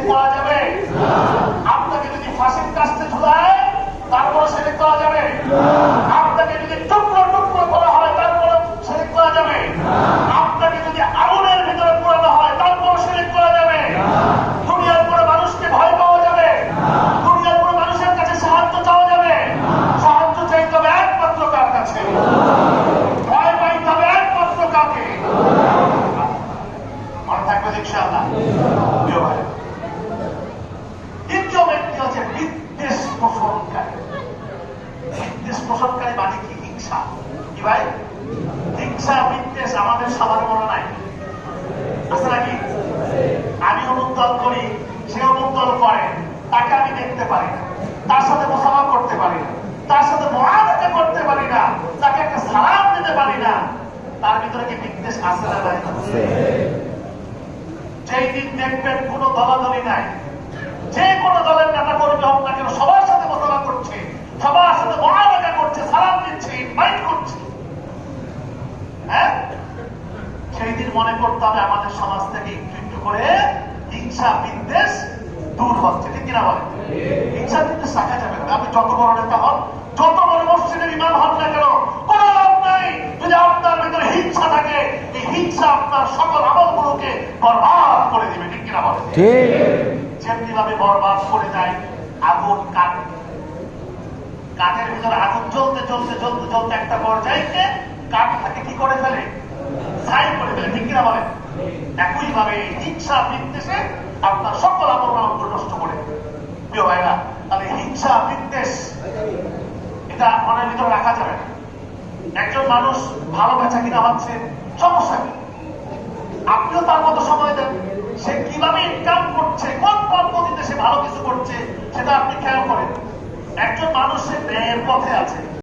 করা যাবে? আপনাকে যদি ফাঁসির কাস্তে ঝুলায় তারপর শিরক করা যাবে? আপনাকে যদি টুকরো টুকরো করা হয় তারপর শিরক করা যাবে? আপনাকে যদি আগুনের ভিতরে পোড়ানো হয় তারপর শিরক করা যাবে? দুনিয়ার পরে মানুষকে ভয় পাওয়া যাবে? দুনিয়ার পরে মানুষের কাছে সাহায্য চাওয়া যাবে? সাহায্য চাইতে হবে একমাত্র কার কাছে? ভয় পাইতে হবে একমাত্র কাকে? মনে থাকবে ইনশাআল্লাহ। দ্বিতীয় ব্যক্তি হচ্ছে বিদ্বেষ পোষণকারী। বিদ্বেষ পোষণকারী মানে কি? হিংসা। কি ভাই? হিংসা বিদ্বেষ আমাদের সবার মনে নাই, আছে নাকি? আমি অমুক দল করি, সে অমুক দল করে, তাকে আমি দেখতে পারি না, তার সাথে মোসাফা করতে পারি না, তার সাথে মুআমালা করতে পারি না, তাকে একটা সালাম দিতে পারি না। তার ভিতরে কি বিদ্বেষ আছে না নাই? যেই দিন দেখবেন কোন দলাদলি নাই, যে কোনো দলের নেতা কর্মী হোক না কেন সবার সাথে মোসাফা করছে, সবার সাথে মুআমালা করছে, সালাম দিচ্ছে, ইনভাইট করছে, হ্যাঁ, সেই দিন মনে করতে হবে আমাদের সমাজ থেকে একটু একটু করে হিংসা বিদ্বেষ দূর হচ্ছে। ঠিক কিনা বলেন? হিংসা বিদ্বেষ রাখা যাবে না। আপনি যত বড় নেতা হন, যত বড় মসজিদের ইমাম হন না কেন, কোন লাভ নাই যদি আপনার ভিতরে হিংসা থাকে। এই হিংসা আপনার সকল আমলগুলোকে বরবাদ করে দিবে। ঠিক কিনা বলেন? যেমনি ভাবে বরবাদ করে যায় আগুন, কাঠের ভিতরে আগুন জ্বলতে জ্বলতে জ্বলতে জ্বলতে একটা পর্যায়ে কাঠ থাকে কি করে ফেলে? ছাই করে ফেলে। ঠিক কিনা বলেন? একই ভাবে হিংসা বিদ্বেষে আপনার সকল আমল নষ্ট করে। প্রিয় ভাইরা, তাহলে হিংসা বিদ্বেষ এটা মনের ভিতরে রাখা যাবে না। একজন মানুষ ভালো বেচা কিনা হচ্ছে, সমস্যা কি? আপনিও তার মতো সময় দেন। সে কিভাবে ইনকাম করছে, কোন পদ্ধতিতে সে ভালো কিছু করছে সেটা আপনি খেয়াল করেন। একজন মানুষ সে ন্যায়ের পথে আছে,